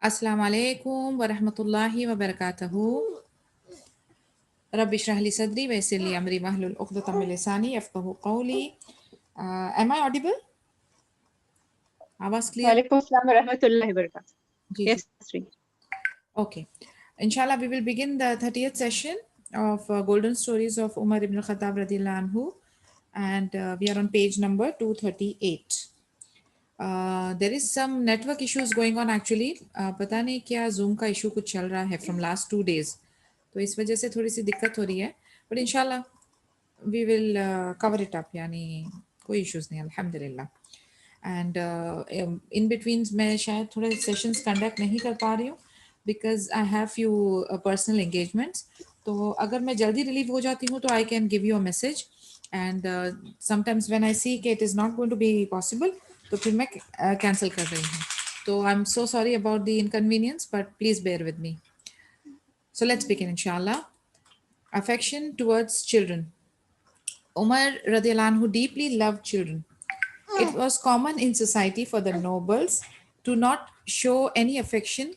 السلام علیکم ورحمۃ اللہ وبرکاتہ. رب اشرح لی صدری ویسر لی امری واحلل عقدۃ من لسانی یفقہوا قولی. Am I audible? آواز clear؟ وعلیکم السلام ورحمۃ اللہ وبرکاتہ. جی جی. Yes. Okay. Inshallah, we will begin the 30th session of Golden Stories of Umar ibn Khattab radiyallahu anhu, and we are on page number 238. There is some network issues going on actually. پتہ نہیں کیا zoom کا issue کچھ چل رہا ہے from last 2 days. تو اس وجہ سے تھوڑی سی دقت ہو رہی ہے. بٹ انشاءاللہ we will cover it up. یعنی کوئی ایشوز نہیں الحمد للہ. اینڈ ان بٹوین میں شاید تھوڑے سیشنز کنڈکٹ نہیں کر پا رہی ہوں because I have few personal engagements. تو اگر میں جلدی ریلیو ہو جاتی ہوں تو I can give you a message. And sometimes when I see کہ it is not going to be possible تو پھر میں کینسل کر رہی ہوں. تو I am so sorry about the inconvenience but please bear with me. So let's begin inshallah. Affection towards children. Umar radiallahu anhu deeply loved children. It was common in society for the nobles to not show any affection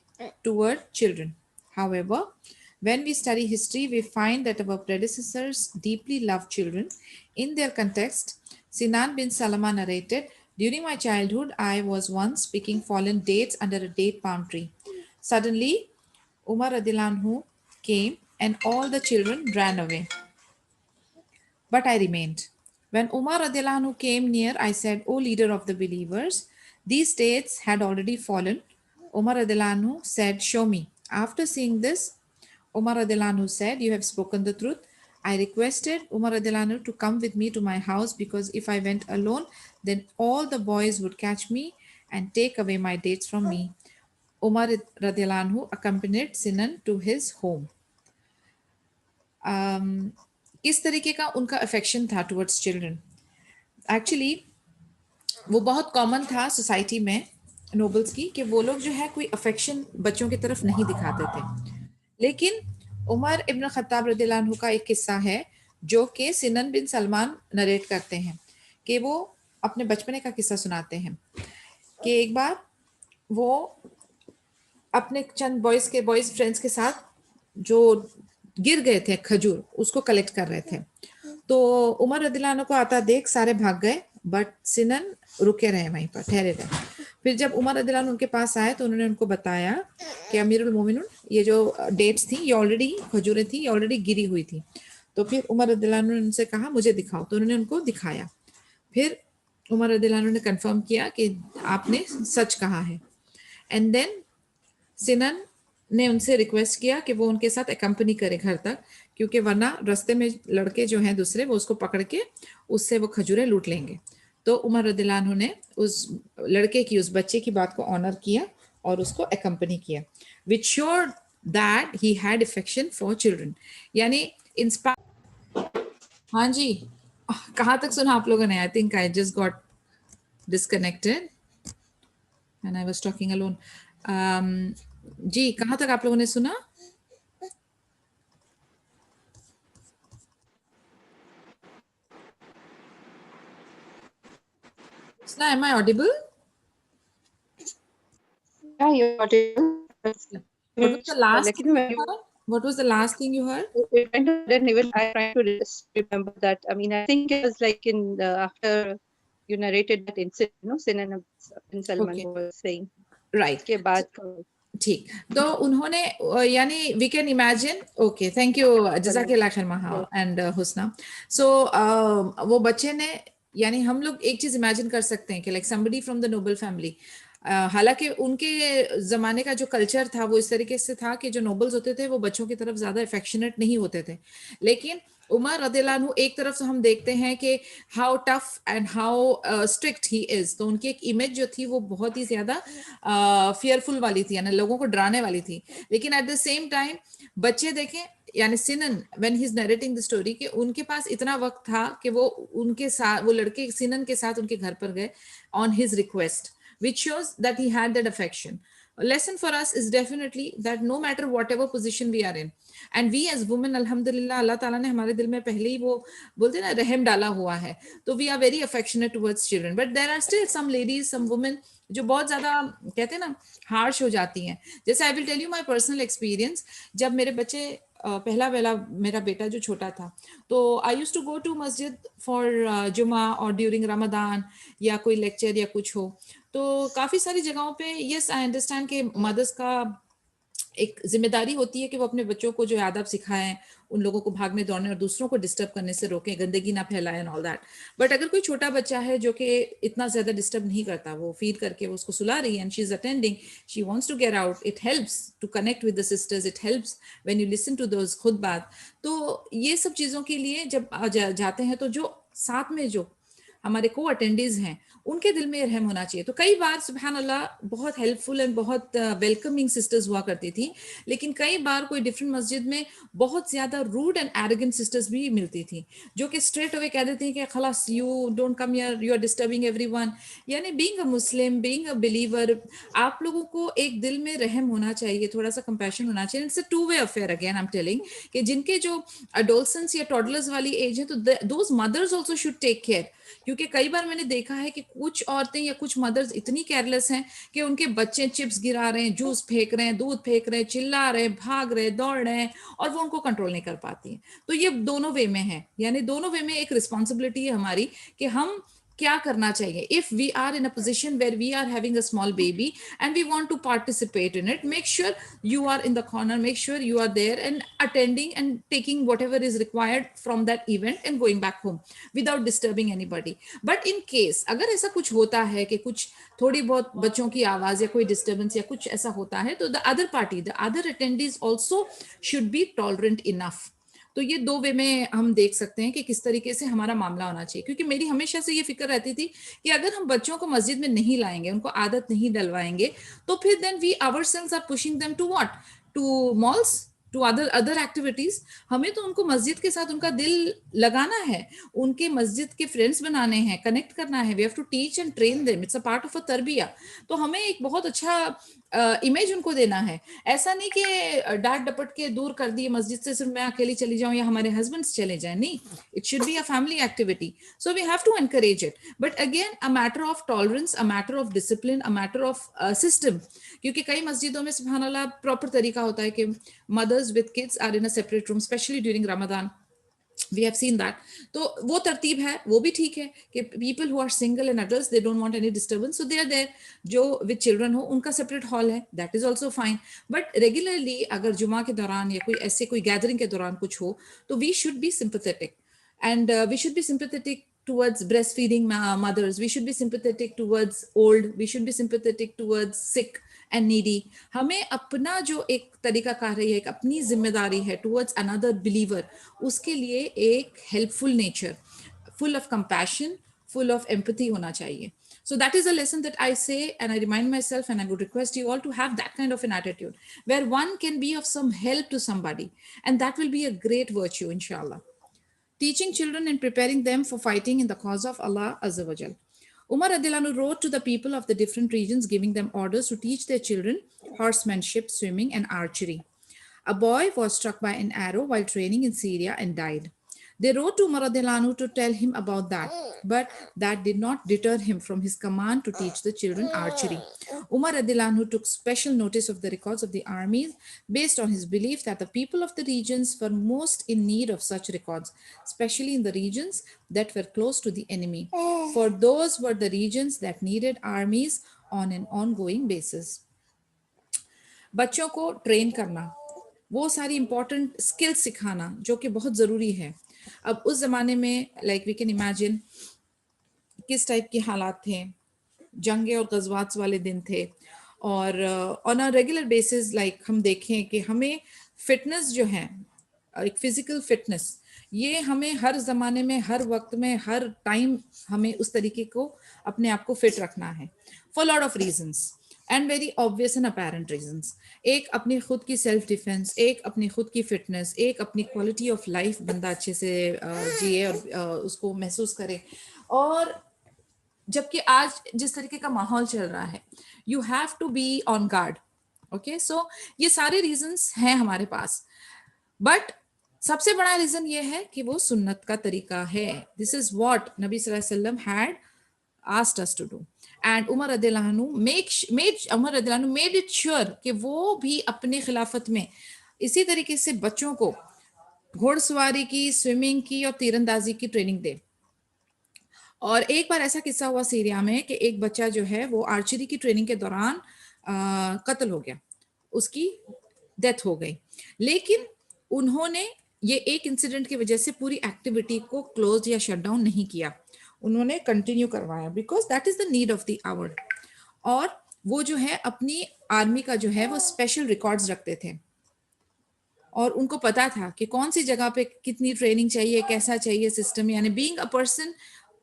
toward children. However, when we study history, we find that our predecessors deeply loved children. In their context, Sinan bin Salama narrated, "During my childhood, I was once picking fallen dates under a date palm tree. Suddenly, Umar radiallahu anhu came and all the children ran away. But I remained. When Umar radiallahu anhu came near, I said, O leader of the believers, these dates had already fallen. Umar radiallahu anhu said, show me. After seeing this, Umar radiallahu anhu said, you have spoken the truth. I requested Umar radiallahu anhu to come with me to my house because if I went alone, then all the boys would catch me and take away my dates from me. Umar radiallahu anhu accompanied Sinan to his home. کس طریقے کا ان کا affection تھا towards children. Actually وہ بہت common تھا society میں نوبلس کی کہ وہ لوگ جو ہے کوئی افیکشن بچوں کی طرف نہیں دکھاتے تھے. لیکن عمر ابن خطاب رضی اللہ عنہ کا ایک قصہ ہے جو کہ سنن بن سلمان نریٹ کرتے ہیں کہ وہ اپنے بچپنے کا قصہ سناتے ہیں کہ ایک بار وہ اپنے چند بوائز فرینڈس کے ساتھ جو گر گئے تھے کھجور اس کو کلیکٹ کر رہے تھے. تو عمر رضی اللہ عنہ کو آتا دیکھ سارے بھاگ گئے بٹ سنن رکے رہے وہیں پر ٹھہرے رہے. پھر جب عمر رضی اللہ عنہ ان کے پاس آئے تو انہوں نے ان کو بتایا کہ امیر المومنین یہ جو ڈیٹس تھیں یہ آلریڈی کھجوریں تھیں یہ آلریڈی گری ہوئی تھیں. تو پھر عمر رضی اللہ عنہ نے ان سے کہا مجھے دکھاؤ. تو انہوں نے ان کو دکھایا. پھر عمر رضی اللہ عنہ نے کنفرم کیا کہ آپ نے سچ کہا ہے. اینڈ دین سنن نے ان سے ریکویسٹ کیا کہ وہ ان کے ساتھ اکمپنی کرے گھر تک کیونکہ ورنہ رستے میں لڑکے جو ہیں دوسرے وہ اس کو پکڑ کے اس سے وہ کھجوریں لوٹ لیں گے. تو عمر رضی اللہ عنہ نے اس لڑکے کی اس بچے کی بات کو آنر کیا اور اس کو اکمپنی کیا which showed that he had affection for children. یعنی ہاں جی کہاں تک سنا آپ لوگوں نے. I think I just got disconnected and I was talking alone. جی کہاں تک آپ لوگوں نے سنا؟ Am I audible? Yeah, you're audible. What was the last thing you heard? What was the last thing you heard? Then even I trying to just remember that. I mean, I think it was like in after you narrated that incident, you know, Sinan bin Salman was saying. Right. کے بعد ٹھیک. تو انہوں نے یعنی we can imagine. Okay thank you جزاک اللہ خیر مہا اینڈ حسنہ. سو وہ بچے نے یعنی ہم لوگ ایک چیز امیجن کر سکتے ہیں کہ like somebody from the Nobel family. حالانکہ ان کے زمانے کا جو کلچر تھا وہ اس طریقے سے تھا کہ جو نوبلز ہوتے تھے وہ بچوں کی طرف زیادہ افیکشنیٹ نہیں ہوتے تھے. لیکن عمر رضی اللہ عنہ ایک طرف سے ہم دیکھتے ہیں کہ how tough and how strict he is. تو ان کی ایک امیج جو تھی وہ بہت ہی زیادہ فیئرفل والی تھی یعنی لوگوں کو ڈرانے والی تھی. لیکن ایٹ دا سیم ٹائم بچے دیکھیں یعنی سنن when he is narrating the story کہ ان کے پاس اتنا وقت تھا کہ وہ ان کے ساتھ وہ لڑکے سنن کے ساتھ ان کے گھر پر گئے on his request which shows that he had that affection. A lesson for us is definitely that no matter whatever position we are in, and we as women alhamdulillah Allah ta'ala نے ہمارے دل میں پہلے ہی وہ بولتے ہیں نا رحم ڈالا ہوا ہے تو we are very affectionate towards children, but there are still some ladies, some women جو بہت زیادہ کہتے ہیں نا ہارش ہو جاتی ہیں. جیسے I will tell you my personal experience. جب میرے بچے پہلا میرا بیٹا جو چھوٹا تھا, تو آئی use to go to Masjid for جمعہ اور ڈیورنگ رمضان یا کوئی لیکچر یا کچھ ہو. تو کافی ساری جگہوں پہ یس آئی انڈرسٹینڈ کہ مدرس کا ایک ذمہ داری ہوتی ہے کہ وہ اپنے بچوں کو جو آداب سکھائیں, ان لوگوں کو بھاگنے دوڑنے اور دوسروں کو ڈسٹرب کرنے سے روکیں, گندگی نہ پھیلائیں اینڈ آل دیٹ. بٹ اگر کوئی چھوٹا بچہ ہے جو کہ اتنا زیادہ ڈسٹرب نہیں کرتا, وہ فیڈ کر کے وہ اس کو سلا رہی ہے and she is attending, she wants to get out, it helps to connect with the sisters, it helps when you listen to those خطبات. تو یہ سب چیزوں کے لیے جب جاتے ہیں تو جو ساتھ میں جو ہمارے کو اٹینڈیز ہیں ان کے دل میں رحم ہونا چاہیے. تو کئی بار سبحان اللہ بہت ہیلپ فل اینڈ بہت ویلکمنگ سسٹرز ہوا کرتی تھی, لیکن کئی بار کوئی ڈفرینٹ مسجد میں بہت زیادہ روڈ اینڈ ایروگنٹ سسٹرز بھی ملتی تھیں, جو کہ اسٹریٹ اوے کہہ دیتی ہیں کہ خلاص you don't come here, you are disturbing everyone. یعنی being a Muslim, being a believer, آپ لوگوں کو ایک دل میں رحم ہونا چاہیے, تھوڑا سا کمپیشن ہونا چاہیے. It's a two way affair again I am telling, کہ جن کے جو اڈولسنس یا ٹوڈلرز والی ایج ہے تو those mothers also should take care. کیونکہ کئی بار میں نے دیکھا ہے کہ کچھ عورتیں یا کچھ مدرز اتنی کیئرلیس ہیں کہ ان کے بچے چپس گرا رہے ہیں, جوس پھینک رہے ہیں, دودھ پھینک رہے ہیں, چلا رہے ہیں, بھاگ رہے ہیں, دوڑ رہے ہیں, اور وہ ان کو کنٹرول نہیں کر پاتی ہیں. تو یہ دونوں وے میں ہے, یعنی دونوں وے میں ایک رسپانسبلٹی ہے ہماری کہ ہم کیا کرنا چاہیے. if we are in a position where we are having a small baby and we want to participate in it, make sure you are in the corner, make sure you are there and attending and taking whatever is required from that event and going back home without disturbing anybody. but in case اگر ایسا کچھ ہوتا ہے کہ کچھ تھوڑی بہت بچوں کی آواز یا کوئی ڈسٹربنس یا کچھ ایسا ہوتا ہے, تو the other party, the other attendees also should be tolerant enough. تو یہ دو وے میں ہم دیکھ سکتے ہیں کہ کس طریقے سے ہمارا معاملہ ہونا چاہیے. کیونکہ میری ہمیشہ سے یہ فکر رہتی تھی کہ اگر ہم بچوں کو مسجد میں نہیں لائیں گے, ان کو عادت نہیں ڈلوائیں گے, تو پھر then we our cells are pushing them to what, to malls, to other activities. ہمیں تو ان کو مسجد کے ساتھ ان کا دل لگانا ہے, ان کے مسجد کے فرینڈس بنانے ہیں, کنیکٹ کرنا ہے. We have to teach and train them, it's a part of a تربیہ. تو ہمیں ایک بہت اچھا امیج ان کو دینا ہے. ایسا نہیں کہ ڈانٹ ڈپٹ کے دور کر دیے مسجد سے, صرف میں اکیلی چلی جاؤں یا ہمارے ہسبینڈس چلے جائیں. نہیں, it should be a family activity. So we have to encourage it, but again a matter of tolerance, a matter of discipline, a matter of system. کیونکہ کئی مسجدوں میں سبحان اللہ پراپر طریقہ ہوتا ہے کہ mothers with kids are in a separate room, especially during Ramadan. We have seen that. تو وہ ترتیب ہے, وہ بھی ٹھیک ہے کہ people who are single and adults, they don't want any disturbance, so they are there. جو with children ہو ان کا separate hall ہے, that is also fine. but regularly اگر جمعہ کے دوران یا کوئی ایسے کوئی گیدرنگ کے دوران کچھ ہو, تو we should be sympathetic. and we should be sympathetic towards breastfeeding mothers, we should be sympathetic towards old, we should be sympathetic towards sick and needy. ہمیں اپنا جو ایک طریقہ کار ہے, ایک اپنی ذمہ داری ہے towards another believer, اس کے لیے ایک helpful nature, full of compassion, full of empathy ہونا چاہیے. So that is a lesson that I say, and I remind myself, and I would request you all to have that kind of an attitude where one can be of some help to somebody, and that will be a great virtue, inshallah. Teaching children and preparing them for fighting in the cause of Allah Azza wa Jal. Umar Adilanu wrote to the people of the different regions, giving them orders to teach their children horsemanship, swimming, and archery. A boy was struck by an arrow while training in Syria and died. They wrote to Umar Adilanu to tell him about that, but that did not deter him from his command to teach the children archery. Umar Adilanu took special notice of the records of the armies based on his belief that the people of the regions were most in need of such records, especially in the regions that were close to the enemy, for those were the regions that needed armies on an ongoing basis. بچوں کو train کرنا, وہ ساری important skill سکھانا جو کہ بہت ضروری ہے. اب اس زمانے میں لائک وی کین امیجن کس ٹائپ کے حالات تھے, جنگیں اور غزوات والے دن تھے, اور آن اے ریگولر بیسز لائک ہم دیکھیں کہ ہمیں فٹنس جو ہے, ایک فزیکل فٹنس, یہ ہمیں ہر زمانے میں, ہر وقت میں, ہر ٹائم ہمیں اس طریقے کو اپنے آپ کو فٹ رکھنا ہے for lot of reasons and very obvious and apparent reasons. ایک اپنی خود کی سیلف ڈیفینس, ایک اپنی خود کی فٹنس, ایک اپنی کوالٹی آف لائف بندہ اچھے سے جیے اور اس کو محسوس کرے. اور جبکہ آج جس طریقے کا ماحول چل رہا ہے, you have to be on guard. Okay, so یہ سارے ریزنس ہیں ہمارے پاس, بٹ سب سے بڑا ریزن یہ ہے کہ وہ سنت کا طریقہ ہے. دس از واٹ نبی صلی اللہ علیہ وسلم had asked us to do. And Umar رضی اللہ عنہ میڈ اٹ شیور کہ وہ بھی اپنے خلافت میں اسی طریقے سے بچوں کو گھوڑ سواری کی، سوئمنگ کی اور تیر اندازی کی ٹریننگ دے. اور ایک بار ایسا قصہ ہوا سیریا میں کہ ایک بچہ جو ہے وہ آرچری کی ٹریننگ کے دوران قتل ہو گیا، اس کی ڈیتھ ہو گئی. لیکن انہوں نے یہ ایک انسیڈنٹ کی وجہ سے پوری ایکٹیویٹی کو کلوز یا شٹ ڈاؤن نہیں کیا، انہوں نے کنٹینیو کروایا because that is the need of the hour. اور وہ جو ہے اپنی آرمی کا جو ہے وہ اسپیشل ریکارڈز رکھتے تھے، اور ان کو پتا تھا کہ کون سی جگہ پہ کتنی ٹریننگ چاہیے، کیسا چاہیے سسٹم. یعنی being a person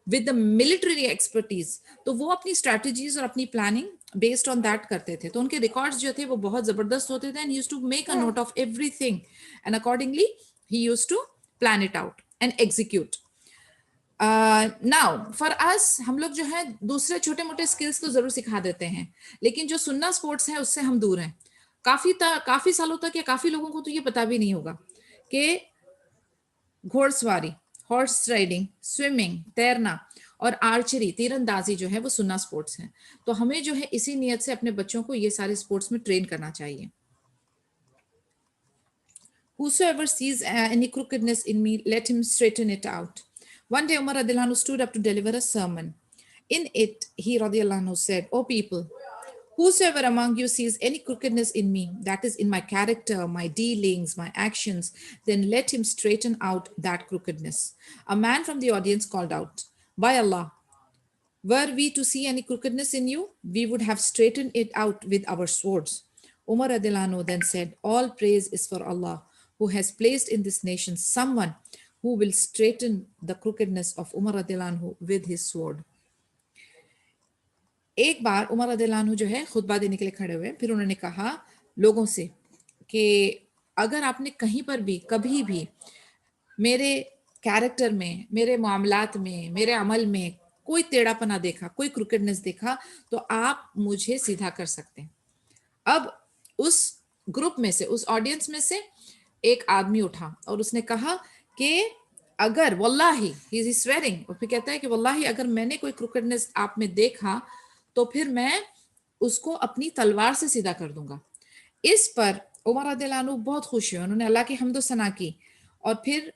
with the military expertise, تو وہ اپنی اسٹریٹجیز اور اپنی پلاننگ بیسڈ آن دیٹ کرتے تھے. تو ان کے ریکارڈز جو تھے وہ بہت زبردست ہوتے تھے. And use to make a note of everything and accordingly he use to plan it out and execute. Now for us, ہم لوگ جو ہے دوسرے چھوٹے موٹے اسکلس تو ضرور سکھا دیتے ہیں، لیکن جو سننا اسپورٹس ہے اس سے ہم دور ہیں. کافی سالوں تک یا کافی لوگوں کو تو یہ پتا بھی نہیں ہوگا کہ گھوڑ سواری، ہارس رائڈنگ، سوئمنگ، تیرنا اور آرچری، تیر اندازی جو ہے وہ سننا اسپورٹس ہیں. تو ہمیں جو ہے اسی نیت سے اپنے بچوں کو یہ سارے اسپورٹس میں ٹرین کرنا چاہیے. Whosoever sees any crookedness in me, let him straighten it out. One day Umar radiallahu anhu stood up to deliver a sermon. In it, he radiallahu anhu said, "O people, whosoever among you sees any crookedness in me, that is in my character, my dealings, my actions, then let him straighten out that crookedness." A man from the audience called out, "By Allah, were we to see any crookedness in you, we would have straightened it out with our swords." Umar radiallahu anhu then said, "All praise is for Allah, who has placed in this nation someone who will straighten the crookedness of Umar radiallahu anhu with his sword." ایک بار عمر رضی اللہ عنہ جو ہے خطبہ دینے کے لیے کھڑے ہوئے، پھر انہوں نے کہا لوگوں سے کہ اگر آپ نے کہیں پر بھی کبھی بھی میرے کیریکٹر میں، میرے معاملات میں، میرے عمل میں کوئی ٹیڑھا پنا دیکھا، کوئی کروکڈنس دیکھا، تو آپ مجھے سیدھا کر سکتے ہیں. اب اس گروپ میں سے، اس آڈینس میں سے ایک آدمی اٹھا اور اس نے کہا کہ اگر واللہ ہی از سویرنگ، اور پھر کہتا ہے کہ واللہ اگر میں نے کوئی کروکڈنس آپ میں دیکھا تو پھر میں اس کو اپنی تلوار سے سیدھا کر دوں گا. اس پر عمر رضی اللہ عنہ بہت خوش ہوئے، انہوں نے اللہ کی حمد و ثنا کی اور پھر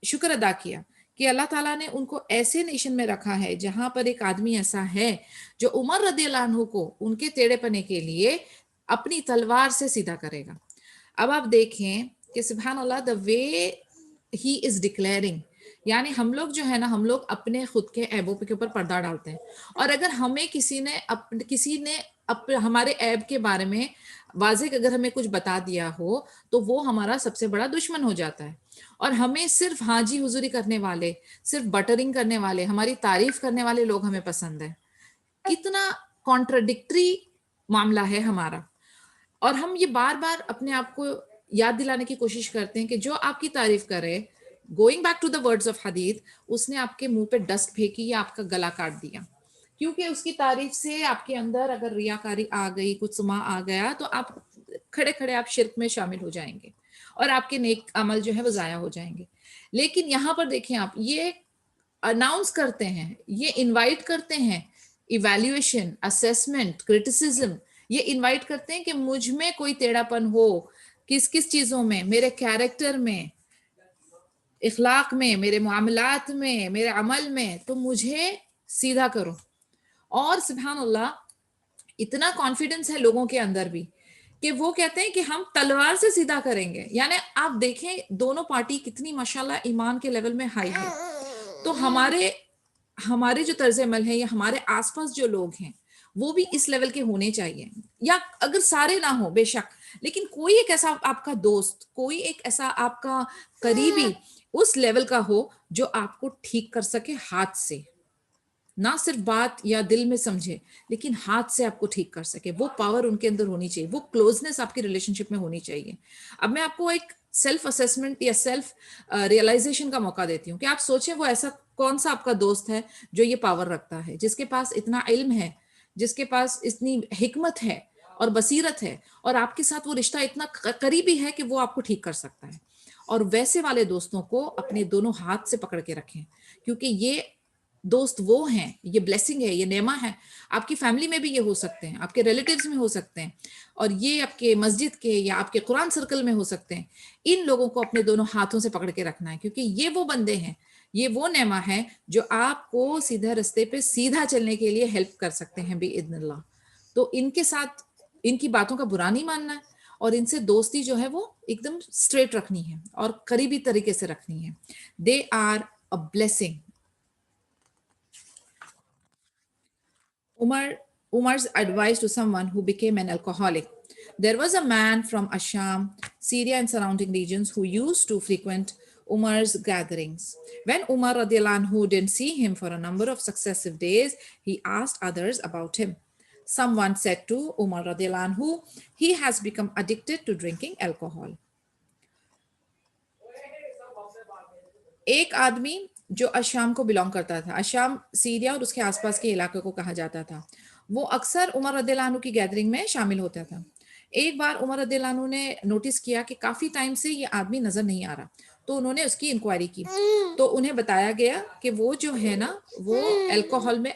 شکر ادا کیا کہ اللہ تعالیٰ نے ان کو ایسے نیشن میں رکھا ہے جہاں پر ایک آدمی ایسا ہے جو عمر رضی اللہ عنہ کو ان کے ٹیڑھے پنے کے لیے اپنی تلوار سے سیدھا کرے گا. اب آپ دیکھیں کہ سبحان اللہ دا وے ہی از ڈکلیئرنگ، یعنی ہم لوگ جو ہے نا، ہم لوگ اپنے خود کے عیبوں کے اوپر پردہ ڈالتے ہیں، اور اگر ہمیں کسی نے ہمارے عیب کے بارے میں واضح اگر ہمیں کچھ بتا دیا ہو تو وہ ہمارا سب سے بڑا دشمن ہو جاتا ہے. اور ہمیں صرف ہاں جی حضوری کرنے والے، صرف بٹرنگ کرنے والے، ہماری تعریف کرنے والے لوگ ہمیں پسند ہیں. کتنا کانٹراڈکٹری معاملہ ہے ہمارا. اور ہم یہ بار بار اپنے آپ کو یاد دلانے کی کوشش کرتے ہیں کہ جو آپ کی تعریف کرے، going back to the words of حدیث، اس نے آپ کے منہ پہ ڈسٹ پھینکی یا آپ کا گلا کاٹ دیا، کیونکہ اس کی تعریف سے آپ کے اندر اگر ریاکاری آ گئی، کچھ سما آ گیا، تو آپ کھڑے کھڑے آپ شرک میں شامل ہو جائیں گے اور آپ کے نیک عمل جو ہے وہ ضائع ہو جائیں گے. لیکن یہاں پر دیکھیں، آپ یہ اناؤنس کرتے ہیں، یہ انوائٹ کرتے ہیں ایویلیویشن، اسیسمنٹ، کرٹیسزم، یہ انوائٹ کرتے ہیں کہ مجھ میں کوئی ٹیڑھا پن ہو، کس چیزوں میں، میرے کیریکٹر میں، اخلاق میں، میرے معاملات میں، میرے عمل میں، تو مجھے سیدھا کرو. اور سبحان اللہ اتنا کانفیڈنس ہے لوگوں کے اندر بھی کہ وہ کہتے ہیں کہ ہم تلوار سے سیدھا کریں گے. یعنی آپ دیکھیں دونوں پارٹی کتنی ماشاءاللہ ایمان کے لیول میں ہائی ہے. تو ہمارے جو طرز عمل ہے یا ہمارے آس پاس جو لوگ ہیں وہ بھی اس لیول کے ہونے چاہیے، یا اگر سارے نہ ہوں بے شک، لیکن کوئی ایک ایسا آپ کا دوست، کوئی ایک ایسا آپ کا قریبی اس لیول کا ہو جو آپ کو ٹھیک کر سکے ہاتھ سے، نہ صرف بات یا دل میں سمجھے لیکن ہاتھ سے آپ کو ٹھیک کر سکے. وہ پاور ان کے اندر ہونی چاہیے، وہ کلوزنس آپ کی ریلیشن شپ میں ہونی چاہیے. اب میں آپ کو ایک سیلف اسیسمنٹ یا سیلف ریئلائزیشن کا موقع دیتی ہوں کہ آپ سوچیں وہ ایسا کون سا آپ کا دوست ہے جو یہ پاور رکھتا ہے، جس کے پاس اتنا علم ہے، جس کے پاس اتنی حکمت ہے اور بصیرت ہے، اور آپ کے ساتھ وہ رشتہ اتنا قریبی ہے کہ وہ آپ کو ٹھیک کر سکتا ہے. اور ویسے والے دوستوں کو اپنے دونوں ہاتھ سے پکڑ کے رکھیں، کیونکہ یہ دوست وہ ہیں، یہ بلیسنگ ہے، یہ نعمہ ہے. آپ کی فیملی میں بھی یہ ہو سکتے ہیں، آپ کے ریلیٹیوز میں ہو سکتے ہیں، اور یہ آپ کے مسجد کے یا آپ کے قرآن سرکل میں ہو سکتے ہیں. ان لوگوں کو اپنے دونوں ہاتھوں سے پکڑ کے رکھنا ہے، کیونکہ یہ وہ بندے ہیں، یہ وہ نعمہ ہے جو آپ کو سیدھا رستے پہ سیدھا چلنے کے لیے ہیلپ کر سکتے ہیں باذن اللہ. تو ان کے ساتھ ان کی باتوں کا برا نہیں ماننا ہے، اور ان سے دوستی جو ہے وہ ایک دم اسٹریٹ رکھنی ہے اور قریبی طریقے سے رکھنی ہے. They are a blessing. Umar's advice to someone who became an alcoholic. There was a man from Asham, Syria and surrounding regions who used to frequent Umar's gatherings. When Umar radiallahu anhu didn't see him for a number of successive days, he asked others about him. Someone said to Umar radiallahu anhu, he has become addicted to drinking alcohol. ایک آدمی جو اشام کو belong کرتا تھا، اشام Syria اور اس کے آس پاس کے علاقے کو کہا جاتا تھا، وہ اکثر عمر رضی اللہ عنہ کی گیدرنگ میں شامل ہوتا تھا. ایک بار عمر رضی اللہ عنہ نے نوٹس کیا کہ کافی ٹائم سے یہ آدمی نظر نہیں آ رہا، تو انہوں نے اس کی انکوائری کی، تو انہیں بتایا گیا کہ وہ جو ہے نا وہ الکوہل میں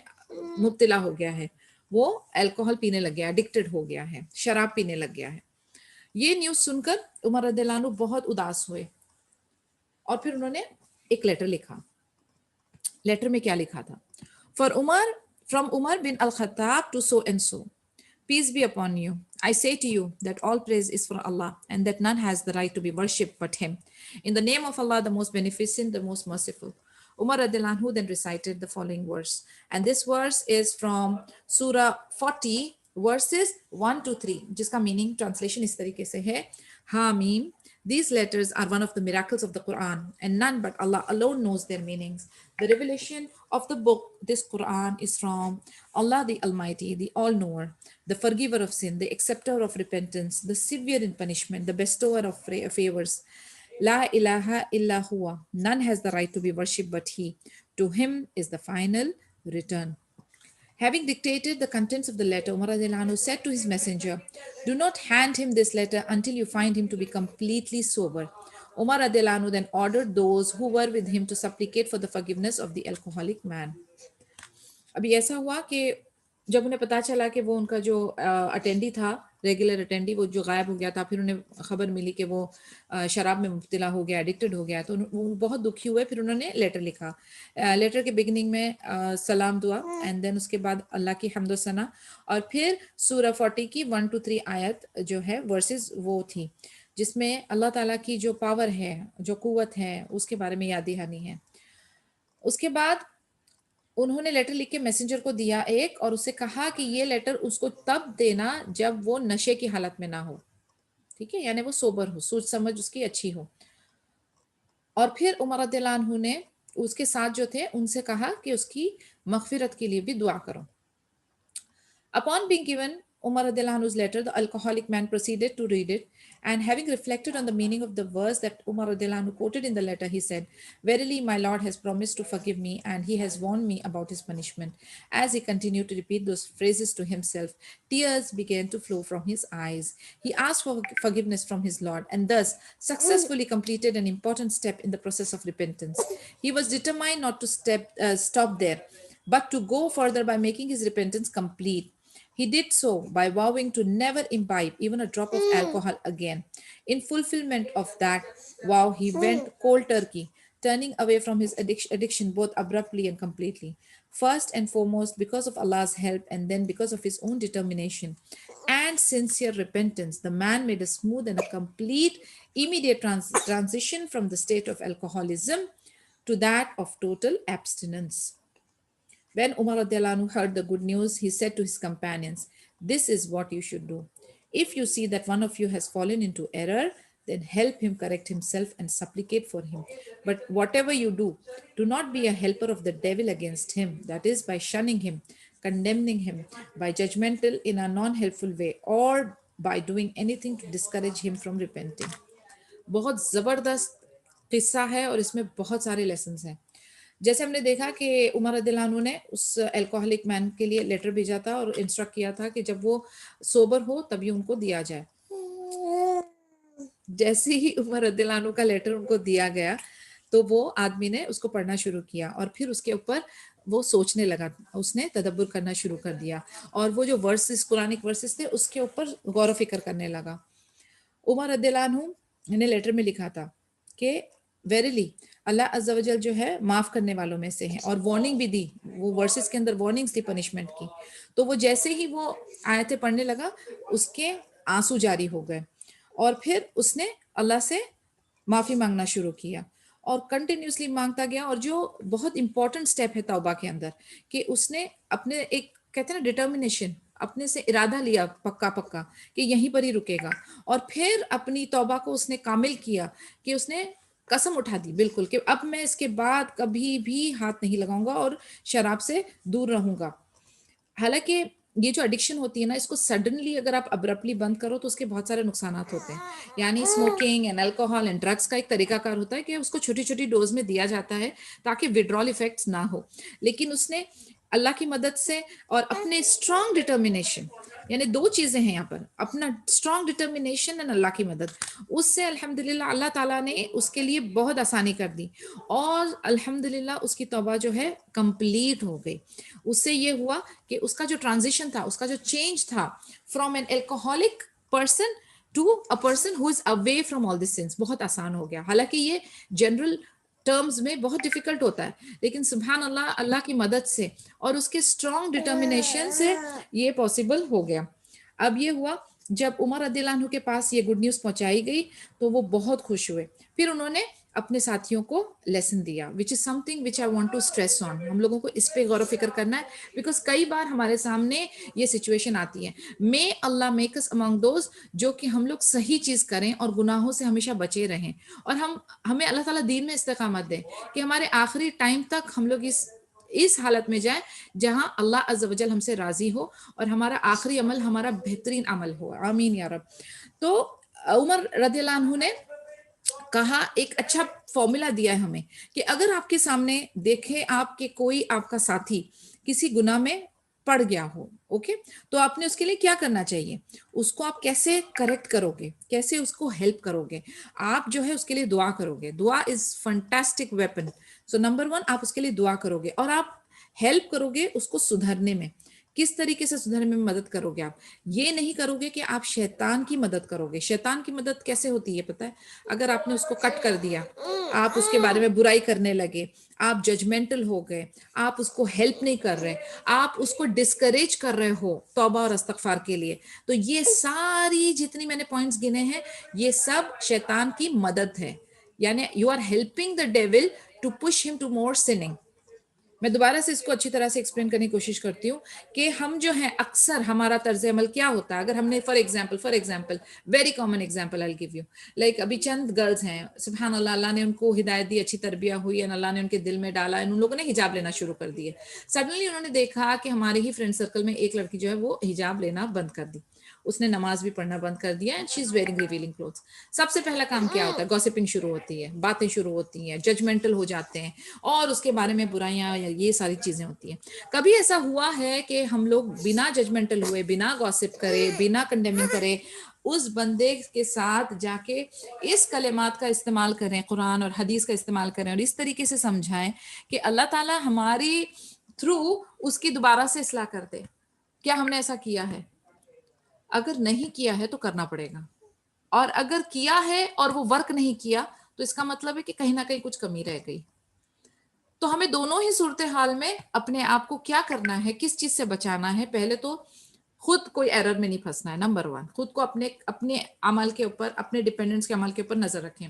مبتلا ہو گیا ہے، وہ الکوہل پینے لگ گیا، ایڈکٹڈ ہو گیا ہے، شراب پینے لگ گیا ہے. یہ نیوز سن کر عمر رضی اللہ عنہ بہت اداس ہوئے، اور پھر انہوں نے ایک لیٹر لکھا. لیٹر میں کیا لکھا تھا؟ From Umar bin al-Khattab to so and so. Peace be upon you. I say to you that all praise is for Allah and that none has the right to be worshipped but Him. In the name of Allah, the most beneficent, the most merciful. Umar radiallahu anhu then recited the following verse. And this verse is from Surah 40, verses 1 to 3, jiska meaning translation is tarike se hai. Hamim. These letters are one of the miracles of the Quran, and none but Allah alone knows their meanings. The revelation of the book, this Quran, is from Allah the Almighty, the All-Knower, the Forgiver of sin, the Acceptor of repentance, the Severe in punishment, the Bestower of favors. La ilaha illa huwa. None has the right to be worshipped but He. To Him is the final return. Having dictated the contents of the letter, Umar radiallahu anhu said to his messenger, do not hand him this letter until you find him to be completely sober. Umar radiallahu anhu then ordered those who were with him to supplicate for the forgiveness of the alcoholic man. ابھی ایسا ہوا کہ جب انہیں پتا چلا کہ وہ ان کا جو اٹینڈی تھا، ریگولر اٹینڈی، وہ جو غائب ہو گیا تھا، پھر انہیں خبر ملی کہ وہ شراب میں مبتلا ہو گیا، ایڈکٹڈ ہو گیا، تو وہ بہت دکھی ہوئے. پھر انہوں نے لیٹر لکھا. لیٹر کے بگننگ میں سلام دعا، اینڈ دین اس کے بعد اللہ کی حمد و ثنا، اور پھر سورہ 40 کی 1 to 3 آیت جو ہے ورسز وہ تھی، جس میں اللہ تعالیٰ کی جو پاور ہے، جو قوت ہے، اس کے بارے میں یاد دہانی ہے. اس کے بعد انہوں نے لیٹر لکھ کے میسنجر کو دیا ایک، اور اسے کہا کہ یہ لیٹر اس کو تب دینا جب وہ نشے کی حالت میں نہ ہو، ٹھیک ہے، یعنی وہ سوبر ہو، سوچ سمجھ اس کی اچھی ہو. اور پھر عمر رضی اللہ عنہ نے اس کے ساتھ جو تھے ان سے کہا کہ اس کی مغفرت کے لیے بھی دعا کرو. Upon being given Umar radiallahu anhu's letter, the alcoholic man proceeded to read it, and having reflected on the meaning of the verse that Umar radiallahu anhu quoted in the letter, he said, verily my Lord has promised to forgive me, and he has warned me about his punishment. As he continued to repeat those phrases to himself, tears began to flow from his eyes. He asked for forgiveness from his Lord, and thus successfully completed an important step in the process of repentance. He was determined not to stop there, but to go further by making his repentance complete. He did so by vowing to never imbibe even a drop of alcohol again. In fulfillment of that vow, he went cold turkey, turning away from his addiction both abruptly and completely. First and foremost, because of Allah's help, and then because of his own determination and sincere repentance, the man made a smooth and a complete, immediate transition from the state of alcoholism to that of total abstinence. When Umar radiallahu anhu heard the good news, he said to his companions, this is what you should do. If you see that one of you has fallen into error, then help him correct himself and supplicate for him. But whatever you do, do not be a helper of the devil against him, that is, by shunning him, condemning him, by judgmental in a non-helpful way, or by doing anything to discourage him from repenting. بہت زبردست قصہ ہے اور اس میں بہت سارے lessons ہیں. جیسے ہم نے دیکھا کہ عمر رضی اللہ عنہ نے اس الکوہلک مین کے لیے لیٹر بھیجا تھا اور انسٹرکٹ کیا تھا کہ جب وہ سوبر ہو تبھی ان کو دیا جائے. جیسے ہی عمر رضی اللہ عنہ کا لیٹر ان کو دیا گیا تو وہ آدمی نے اس کو پڑھنا شروع کیا، اور پھر اس کے اوپر وہ سوچنے لگا, اس نے تدبر کرنا شروع کر دیا, اور وہ جو ورسز, قرآنک ورسز تھے اس کے اوپر غور و فکر کرنے لگا. عمر رضی اللہ عنہ نے لیٹر میں لکھا تھا کہ ویریلی اللہ عز و جل جو ہے معاف کرنے والوں میں سے ہے, اور وارننگ بھی دی, وہ ورسز کے اندر وارننگز تھی پنشمنٹ کی. تو وہ جیسے ہی وہ آیتیں پڑھنے لگا اس کے آنسو جاری ہو گئے, اور پھر اس نے اللہ سے معافی مانگنا شروع کیا, اور کنٹینیوسلی مانگتا گیا. اور جو بہت امپورٹنٹ سٹیپ ہے توبہ کے اندر کہ اس نے اپنے ایک کہتے ہیں نا ڈٹرمنیشن, اپنے سے ارادہ لیا پکا پکا کہ یہیں پر ہی رکے گا, اور پھر اپنی توبہ کو اس نے کامل کیا کہ اس نے قسم اٹھا دی بالکل کہ اب میں اس کے بعد کبھی بھی ہاتھ نہیں لگاؤں گا اور شراب سے دور رہوں گا. حالانکہ یہ جو ایڈکشن ہوتی ہے نا, اس کو سڈنلی اگر آپ ابرپٹلی بند کرو تو اس کے بہت سارے نقصانات ہوتے ہیں. یعنی smoking and alcohol and drugs کا ایک طریقہ کار ہوتا ہے کہ اس کو چھوٹی چھوٹی ڈوز میں دیا جاتا ہے تاکہ وڈرال ایفیکٹس نہ ہو. لیکن اس نے اللہ کی مدد سے اور اپنے اسٹرانگ ڈٹرمنیشن, یعنی دو چیزیں ہیں یہاں پر, اپنا اسٹرانگ ڈٹرمنیشن اینڈ اللہ کی مدد, اس سے الحمدللہ اللہ تعالیٰ نے اس کے لیے بہت آسانی کر دی, اور الحمدللہ اس کی توبہ جو ہے کمپلیٹ ہو گئی. اس سے یہ ہوا کہ اس کا جو ٹرانزیشن تھا, اس کا جو چینج تھا from an alcoholic person to a person who is away from all this sins, بہت آسان ہو گیا. حالانکہ یہ جنرل ٹرمز میں بہت ڈیفیکلٹ ہوتا ہے, لیکن سبحان اللہ, اللہ کی مدد سے اور اس کے اسٹرانگ ڈٹرمنیشن سے یہ پاسبل ہو گیا. اب یہ ہوا جب عمر رضی اللہ عنہ کے پاس یہ گڈ نیوز پہنچائی گئی تو وہ بہت خوش ہوئے. پھر انہوں نے اپنے ساتھیوں کو لیسن دیا, which is something which I want to stress on. ہم لوگوں کو اس پہ غور و فکر کرنا ہے, بیکاز کئی بار ہمارے سامنے یہ سچویشن آتی ہے. مے اللہ میک اس امانگ دوز, جو کہ ہم لوگ صحیح چیز کریں اور گناہوں سے ہمیشہ بچے رہیں, اور ہمیں اللہ تعالیٰ دین میں استقامت دے کہ ہمارے آخری ٹائم تک ہم لوگ اس حالت میں جائیں جہاں اللہ عز و جل ہم سے راضی ہو اور ہمارا آخری عمل ہمارا بہترین عمل ہو. آمین یا رب. تو عمر رضی اللہ عنہ نے کہا, ایک اچھا فارمولا دیا ہے ہمیں کہ اگر آپ کے سامنے دیکھیں آپ کے کوئی آپ کا ساتھی کسی گناہ میں پڑ گیا ہو, اوکے, تو آپ نے اس کے لیے کیا کرنا چاہیے, اس کو آپ کیسے کریکٹ کرو گے, کیسے اس کو ہیلپ کرو گے. آپ جو ہے اس کے لیے دعا کرو گے. دعا از فنٹاسٹک ویپن. سو نمبر 1, آپ اس کے لیے دعا کرو گے, اور آپ ہیلپ کرو گے اس کو سدھرنے میں. کس طریقے سے سدھرنے میں مدد کرو گے؟ آپ یہ نہیں کرو گے کہ آپ شیطان کی مدد کرو گے. شیطان کی مدد کیسے ہوتی ہے پتہ ہے؟ اگر آپ نے اس کو کٹ کر دیا, آپ اس کے بارے میں برائی کرنے لگے, آپ ججمنٹل ہو گئے, آپ اس کو ہیلپ نہیں کر رہے, آپ اس کو ڈسکریج کر رہے ہو توبہ اور استغفار کے لیے, تو یہ ساری جتنی میں نے پوائنٹس گنے ہیں یہ سب شیطان کی مدد ہے. یعنی you are helping the devil to push him to more sinning. میں دوبارہ سے اس کو اچھی طرح سے ایکسپلین کرنے کی کوشش کرتی ہوں کہ ہم جو ہیں اکثر ہمارا طرز عمل کیا ہوتا ہے. اگر ہم نے for example very common example I give you, like ابھی چند گرلز ہیں, سبحان اللہ, اللہ نے ان کو ہدایت دی, اچھی تربیہ ہوئی, اور اللہ نے ان کے دل میں ڈالا, ان لوگوں نے حجاب لینا شروع کر دیے. سڈنلی انہوں نے دیکھا کہ ہمارے ہی فرینڈ سرکل میں ایک لڑکی جو ہے وہ حجاب لینا بند کر دی, اس نے نماز بھی پڑھنا بند کر دیا, and she is wearing revealing clothes. سب سے پہلا کام کیا ہوتا ہے؟ گوسپنگ شروع ہوتی ہے, باتیں شروع ہوتی ہیں, ججمنٹل ہو جاتے ہیں, اور اس کے بارے میں برائیاں, یہ ساری چیزیں ہوتی ہیں. کبھی ایسا ہوا ہے کہ ہم لوگ بنا ججمنٹل ہوئے, بنا گوسپ کرے, بنا کنڈیمنگ کرے, اس بندے کے ساتھ جا کے اس کلمات کا استعمال کریں, قرآن اور حدیث کا استعمال کریں, اور اس طریقے سے سمجھائیں کہ اللہ تعالیٰ ہماری تھرو اس کی دوبارہ سے اصلاح کر دے؟ کیا ہم نے ایسا کیا ہے؟ اگر نہیں کیا ہے تو کرنا پڑے گا, اور اگر کیا ہے اور وہ ورک نہیں کیا تو اس کا مطلب ہے کہ کہیں نہ کہیں کچھ کمی رہ گئی. تو ہمیں دونوں ہی صورتحال میں اپنے آپ کو کیا کرنا ہے, کس چیز سے بچانا ہے؟ پہلے تو خود کوئی ایرر میں نہیں پھنسنا ہے. نمبر 1, خود کو اپنے عمل کے اوپر, اپنے ڈیپینڈنس کے عمل کے اوپر نظر رکھیں.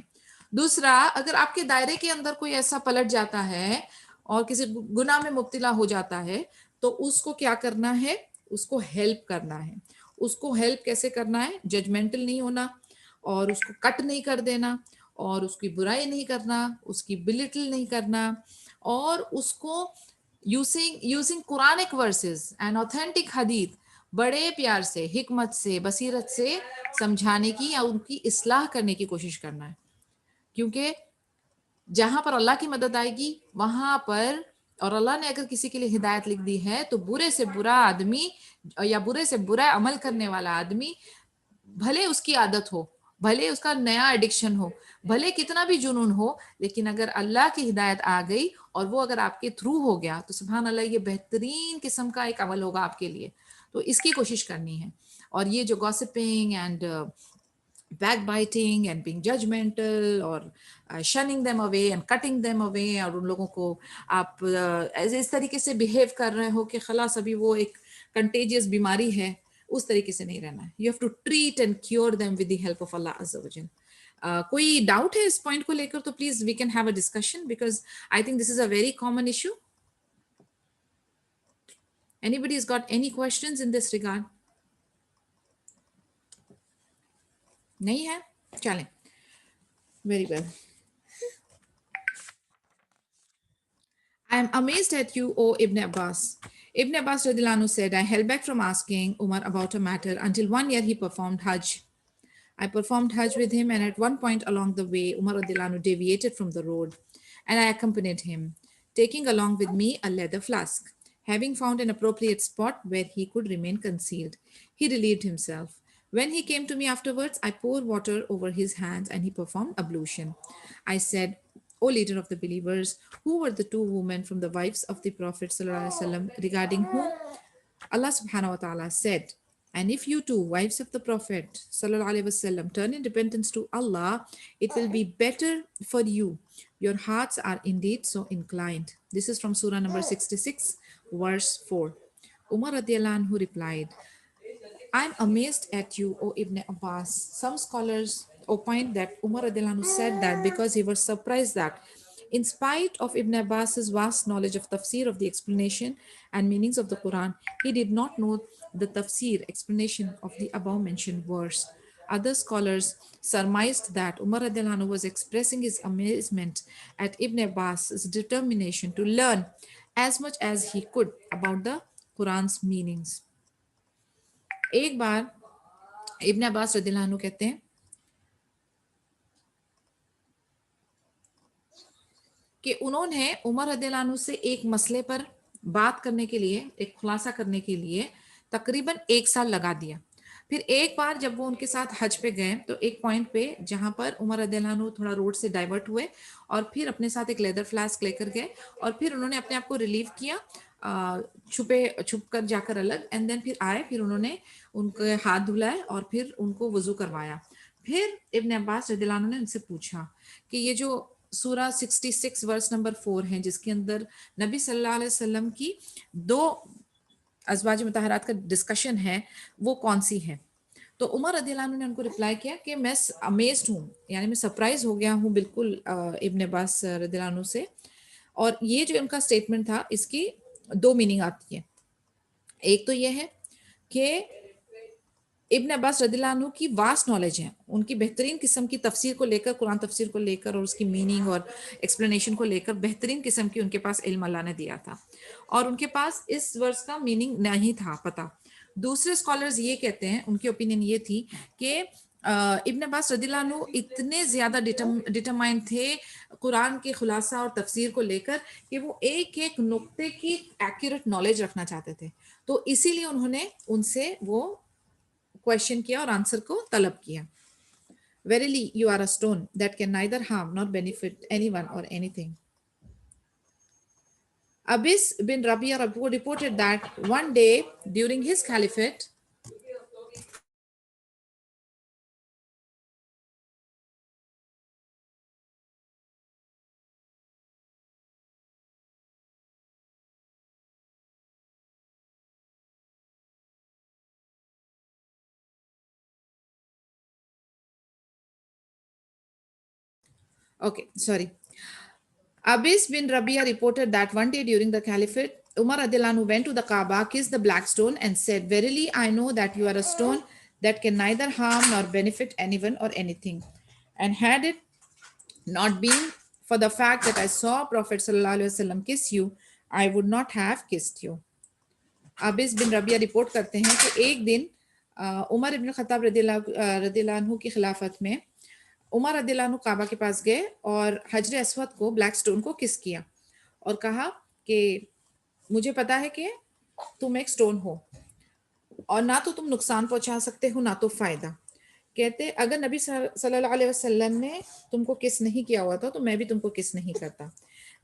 دوسرا, اگر آپ کے دائرے کے اندر کوئی ایسا پلٹ جاتا ہے اور کسی گناہ میں مبتلا ہو جاتا ہے تو اس کو کیا کرنا ہے؟ اس کو ہیلپ کرنا ہے. اس کو ہیلپ کیسے کرنا ہے؟ ججمنٹل نہیں ہونا, اور اس کو کٹ نہیں کر دینا, اور اس کی برائی نہیں کرنا, اس کی بلٹل نہیں کرنا, اور اس کو using Quranic verses and authentic حدیث بڑے پیار سے, حکمت سے, بصیرت سے سمجھانے کی یا ان کی اصلاح کرنے کی کوشش کرنا ہے. کیونکہ جہاں پر اللہ کی مدد آئے گی وہاں پر, اور اللہ نے اگر کسی کے لیے ہدایت لکھ دی ہے تو برے سے برا آدمی یا برے سے برا عمل کرنے والا آدمی, بھلے اس کی عادت ہو, بھلے اس کا نیا ایڈکشن ہو, بھلے کتنا بھی جنون ہو, لیکن اگر اللہ کی ہدایت آ گئی اور وہ اگر آپ کے تھرو ہو گیا تو سبحان اللہ یہ بہترین قسم کا ایک عمل ہوگا آپ کے لیے. تو اس کی کوشش کرنی ہے. اور یہ جو gossiping and backbiting and being judgmental اور shunning them away and cutting them away, اور ان لوگوں کو آپ اس طریقے سے بیہیو کر رہے ہو کہ خلاص ابھی وہ ایک کنٹیجیس بیماری ہے, اس طریقے سے نہیں رہنا ہے. You have to treat and cure them with the help of اللہ عز و جل. کوئی ڈاؤٹ ہے اس پوائنٹ کو لے کر تو please we can have a discussion, because I think this is a very common issue. Anybody has got any questions in this regard? نہیں ہے, چلیں. Very well. I am amazed at you, O Ibn Abbas. Ibn Abbas radiallahu anhu said, I held back from asking Umar about a matter until one year he performed Hajj. I performed Hajj with him, and at one point along the way, Umar radiallahu anhu deviated from the road, and I accompanied him, taking along with me a leather flask. Having found an appropriate spot where he could remain concealed, he relieved himself. When he came to me afterwards, I poured water over his hands and he performed ablution. I said, O leader of the believers, who were the two women from the wives of the Prophet ﷺ, regarding whom Allah subhanahu wa ta'ala said, and if you two, wives of the Prophet ﷺ, turn in repentance to Allah, it will be better for you. Your hearts are indeed so inclined. This is from Surah number 66, verse 4. Umar radiallahu anhu replied, I am amazed at you, O Ibn Abbas. Some scholars opined that Umar radiallahu anhu said that because he was surprised that in spite of Ibn Abbas's vast knowledge of tafsir, of the explanation and meanings of the Quran, he did not know the tafsir explanation of the above mentioned verse. Other scholars surmised that Umar radiallahu anhu was expressing his amazement at Ibn Abbas's determination to learn as much as he could about the Quran's meanings. ایک بار ابن عباس رضی اللہ عنہ کہتے ہیں کہ انہوں نے عمر رضی اللہ عنہ سے ایک مسئلے پر بات کرنے کے لیے, ایک خلاصہ کرنے کے لیے تقریباً 1 سال لگا دیا. پھر ایک بار جب وہ ان کے ساتھ حج پہ گئے تو ایک پوائنٹ پہ جہاں پر عمر رضی اللہ عنہ تھوڑا روڈ سے ڈائیورٹ ہوئے اور پھر اپنے ساتھ ایک لیدر فلاسک لے کر گئے اور پھر انہوں نے اپنے آپ کو ریلیو کیا چھپ کر جا کر الگ, اینڈ دین پھر آئے, پھر انہوں نے ان کے ہاتھ دھلائے اور پھر ان کو وضو کروایا. پھر ابن عباس رضی اللہ عنہ نے ان سے پوچھا کہ یہ جو سورہ 66 ورس نمبر 4 ہیں جس کے اندر نبی صلی اللہ علیہ وسلم کی 2 ازواج مطہرات کا ڈسکشن ہے وہ کون سی ہے؟ تو عمر رضی اللہ عنہ نے ان کو رپلائی کیا کہ میں امیزڈ ہوں, یعنی میں سرپرائز ہو گیا ہوں بالکل ابن عباس رضی اللہ عنہ سے. اور یہ جو ان کا سٹیٹمنٹ تھا اس کی 2 میننگ آتی ہے. ایک تو یہ ہے کہ ابن عباس رضی اللہ عنہ کی واسٹ نالج ہے, ان کی بہترین قسم کی تفسیر کو لے کر, قرآن تفسیر کو لے کر اور اس کی میننگ اور ایکسپلینیشن کو لے کر بہترین قسم کی ان کے پاس علم اللہ نے دیا تھا, اور ان کے پاس اس ورس کا میننگ نہیں تھا پتہ. دوسرے اسکالرز یہ کہتے ہیں, ان کی اوپینین یہ تھی کہ ابن عباس رضی اللہ عنہ اتنے زیادہ ڈٹرمائنڈ تھے قرآن کے خلاصہ اور تفسیر کو لے کر کہ وہ ایک ایک نقطے کی ایکوریٹ نالج رکھنا چاہتے تھے, تو اسی لیے انہوں نے ان سے وہ کویشچن کیا اور آنسر کو طلب کیا. Verily you are a stone that can neither harm nor benefit anyone or anything. Abis bin Rabi'a reported that one day during his caliphate, okay, sorry. Abis bin Rabi'a reported that one day during the caliphate, Umar radiallahu anhu went to the Kaaba, kissed the black stone and said, Verily I know that you are a stone that can neither harm nor benefit anyone or anything. And had it not been for the fact that I saw Prophet sallallahu alaihi wasallam kiss you, I would not have kissed you. Abis bin Rabi'a report کرتے ہیں کہ ایک دن عمر ابن خطاب رضی اللہ عنہ کی خلافت میں عمر رضی اللہ عنہ کعبہ کے پاس گئے اور حجر اسود کو, بلیک سٹون کو کس کیا اور کہا کہ مجھے پتا ہے کہ تم ایک سٹون ہو اور نہ تو تم نقصان پہنچا سکتے ہو نہ تو فائدہ. کہتے اگر نبی صلی اللہ علیہ وسلم نے تم کو کس نہیں کیا ہوا تھا تو میں بھی تم کو کس نہیں کرتا.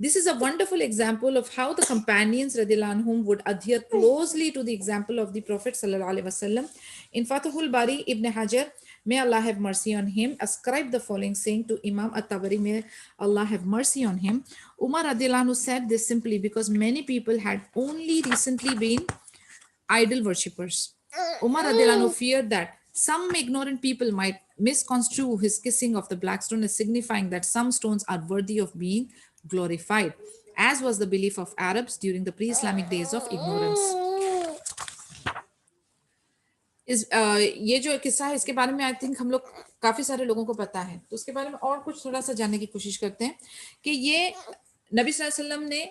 This is a wonderful example of how the companions radiallahu anhum would adhere closely to the example of the Prophet sallallahu alaihi wasallam. In Fathul Bari, Ibn Hajar, may Allah have mercy on him, ascribed the following saying to Imam At-Tabari, may Allah have mercy on him. Umar radiallahu anhu said this simply because many people had only recently been idol worshippers. Umar radiallahu anhu feared that some ignorant people might misconstrue his kissing of the black stone as signifying that some stones are worthy of being glorified, as was the belief of Arabs during the pre-Islamic days of ignorance. یہ جو قصہ ہے اس کے بارے میں I think ہم لوگ کافی سارے لوگوں کو پتا ہے, تو اس کے بارے میں اور کچھ تھوڑا سا جاننے کی کوشش کرتے ہیں کہ یہ نبی صلی اللہ علیہ وسلم نے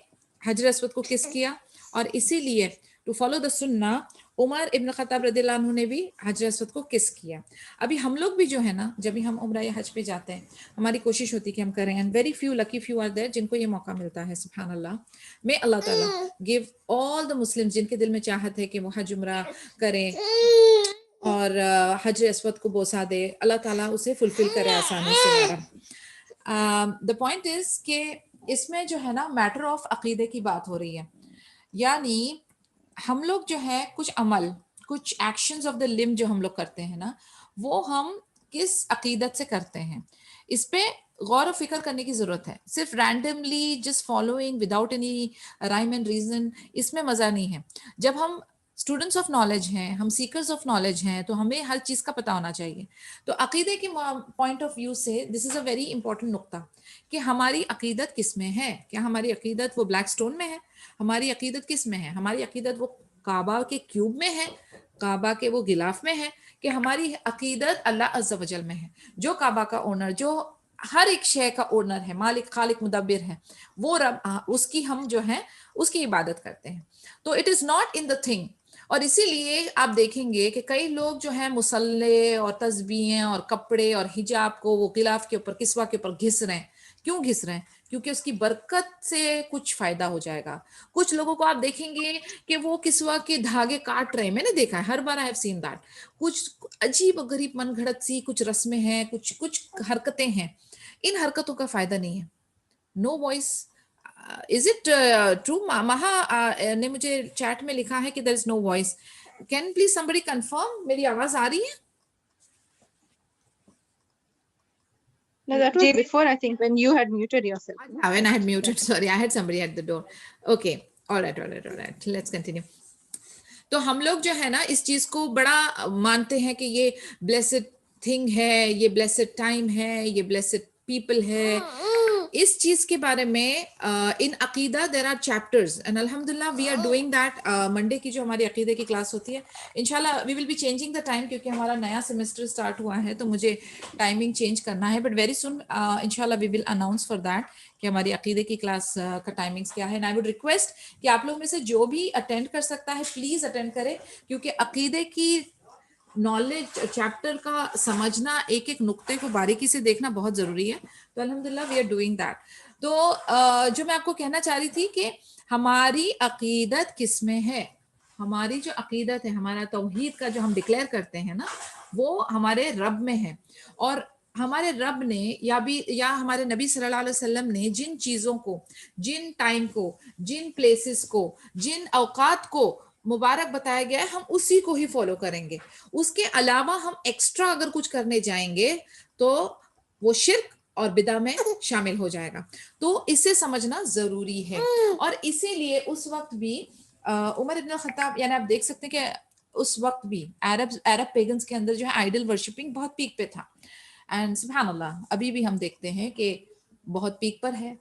حجر اسود کو کس کیا, اور اسی لیے ٹو فالو دا سنہ عمر ابن خطاب رضی اللہ عنہ نے بھی حجر اسود کو کس کیا. ابھی ہم لوگ بھی جو ہے نا, جب بھی ہم عمرہ یا حج پہ جاتے ہیں ہماری کوشش ہوتی ہے کہ ہم کریں, and very few lucky few are there جن کو یہ موقع ملتا ہے. سبحان اللہ, میں اللہ تعالیٰ گیو آل دا مسلم جن کے دل میں چاہت ہے کہ وہ حج عمرہ کریں اور حجر اسود کو بوسا دے, اللہ تعالیٰ اسے فلفل کرے آسانی سے. دا پوائنٹ از کہ اس میں جو ہے نا میٹر آف عقیدے کی بات ہو رہی ہے, یعنی ہم لوگ جو ہے کچھ عمل, کچھ ایکشنز آف دا لم جو ہم لوگ کرتے ہیں نا, وہ ہم کس عقیدت سے کرتے ہیں, اس پہ غور و فکر کرنے کی ضرورت ہے. صرف randomly just following without any rhyme and reason, اس میں مزہ نہیں ہے. جب ہم اسٹوڈنٹس آف نالج ہیں, ہم سیکرز آف نالج ہیں, تو ہمیں ہر چیز کا پتہ ہونا چاہیے. تو عقیدے کے پوائنٹ آف ویو سے دس از اے ویری امپورٹنٹ نقطہ کہ ہماری عقیدت کس میں ہے. کیا ہماری عقیدت وہ بلیک سٹون میں ہے؟ ہماری عقیدت کس میں ہے؟ ہماری عقیدت وہ کعبہ کے کیوب میں ہے, کعبہ کے وہ غلاف میں ہے, کہ ہماری عقیدت اللہ عز و جل میں ہے, جو کعبہ کا اونر, جو ہر ایک شے کا اونر ہے, مالک خالق مدبر ہے, وہ رب, اس کی ہم جو ہے اس کی عبادت کرتے ہیں. تو it is not in the thing. اور اسی لیے آپ دیکھیں گے کہ کئی لوگ جو ہیں مصلے اور تسبیحیں اور کپڑے اور حجاب کو وہ غلاف کے اوپر, کسوہ کے اوپر گھس رہے ہیں. کیوں گھس رہے ہیں؟ کیونکہ اس کی برکت سے کچھ فائدہ ہو جائے گا. کچھ لوگوں کو آپ دیکھیں گے کہ وہ کسوہ کے دھاگے کاٹ رہے ہیں, میں نے دیکھا ہے, ہر بار آئی ہیو سین دیٹ. کچھ عجیب و غریب من گھڑت سی کچھ رسمیں ہیں, کچھ حرکتیں ہیں, ان حرکتوں کا فائدہ نہیں ہے. No voice. Is it true? Maha نے مجھے چیٹ میں لکھا ہے کہ there is no voice. Can please somebody confirm? میری آواز آ رہی ہے؟ No, that was before, I think, when you had muted yourself. When I had muted, sorry, I had somebody at the door. Okay, all right. Let's continue. تو ہم لوگ جو ہے نا اس چیز کو بڑا مانتے ہیں کہ یہ بلیسڈ تھنگ ہے, یہ بلیسڈ ٹائم ہے, یہ بلیسڈ پیپل ہے. اس چیز کے بارے میں ان عقیدہ دیر آر چیپٹرز, اینڈ الحمدللہ we are doing that. Monday کی جو ہماری عقیدے کی کلاس ہوتی ہے, انشاءاللہ we will be changing the time, کیونکہ ہمارا نیا سیمسٹر اسٹارٹ ہوا ہے تو مجھے ٹائمنگ چینج کرنا ہے. بٹ ویری سون انشاءاللہ we will announce for that کہ ہماری عقیدے کی کلاس کا ٹائمنگس کیا ہے. اینڈ آئی وڈ ریکویسٹ کہ آپ لوگ میں سے جو بھی اٹینڈ کر سکتا ہے پلیز اٹینڈ کرے, کیونکہ عقیدے کی نالج چیپٹر کا سمجھنا, ایک ایک نقطے کو باریکی سے دیکھنا بہت ضروری ہے. تو الحمدللہ وی آر ڈوئنگ دیٹ. تو جو میں آپ کو کہنا چاہ رہی تھی کہ ہماری عقیدت کس میں ہے. ہماری جو عقیدت ہے, ہمارا توحید کا جو ہم ڈکلیئر کرتے ہیں نا, وہ ہمارے رب میں ہے. اور ہمارے رب نے یا ہمارے نبی صلی اللہ علیہ وسلم نے جن چیزوں کو, جن ٹائم کو, جن پلیسز کو, جن اوقات کو مبارک بتایا گیا ہے, ہم اسی کو ہی فالو کریں گے. اس کے علاوہ ہم ایکسٹرا اگر کچھ کرنے جائیں گے تو وہ شرک اور بدعہ میں شامل ہو جائے گا. تو اسے سمجھنا ضروری ہے. اور اسی لیے اس وقت بھی عمر ابن الخطاب, یعنی آپ دیکھ سکتے ہیں کہ اس وقت بھی عرب پیگنز کے اندر جو ہے آئیڈل ورشپنگ بہت پیک پہ تھا. اینڈ سبحان اللہ ابھی بھی ہم دیکھتے ہیں کہ بہت پیک پر ہے.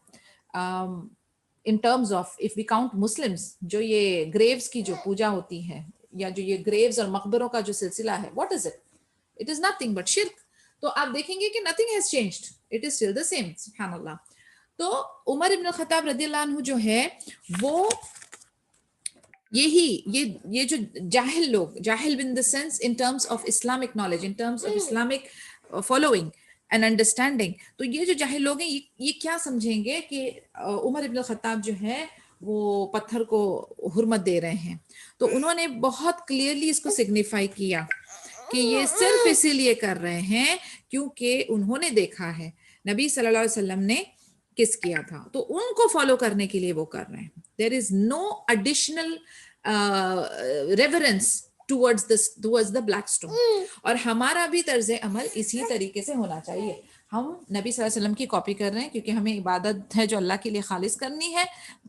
in terms of if we count Muslims, جو یہ گریوز کی جو پوجا ہوتی ہے, یا جو یہ گریوز اور مقبروں کا جو سلسلہ ہے, what is it? It is nothing but shirk. تو آپ دیکھیں گے کہ nothing has changed, it is still the same. سبحان اللہ. تو عمر ابن الخطاب رضی اللہ عنہ جو ہے وہ یہ جو جاہل لوگ, جاہل in the sense in terms of Islamic knowledge, in terms of Islamic following and understanding, تو یہ جو جاہل لوگ ہیں یہ کیا سمجھیں گے کہ عمر ابن الخطاب جو ہے وہ پتھر کو حرمت دے رہے ہیں. تو انہوں نے بہت کلیئرلی اس کو سگنیفائی کیا کہ یہ صرف اسی لیے کر رہے ہیں کیونکہ انہوں نے دیکھا ہے نبی صلی اللہ علیہ وسلم نے کس کیا تھا، تو ان کو فالو کرنے کے لیے وہ کر رہے ہیں. There is no additional reverence towards the black stone. اور ہمارا بھی طرز عمل اسی طریقے سے ہونا چاہیے. ہم نبی صلی اللہ علیہ وسلم کی کاپی کر رہے ہیں کیونکہ ہمیں عبادت ہے جو اللہ کے لیے خالص کرنی ہے،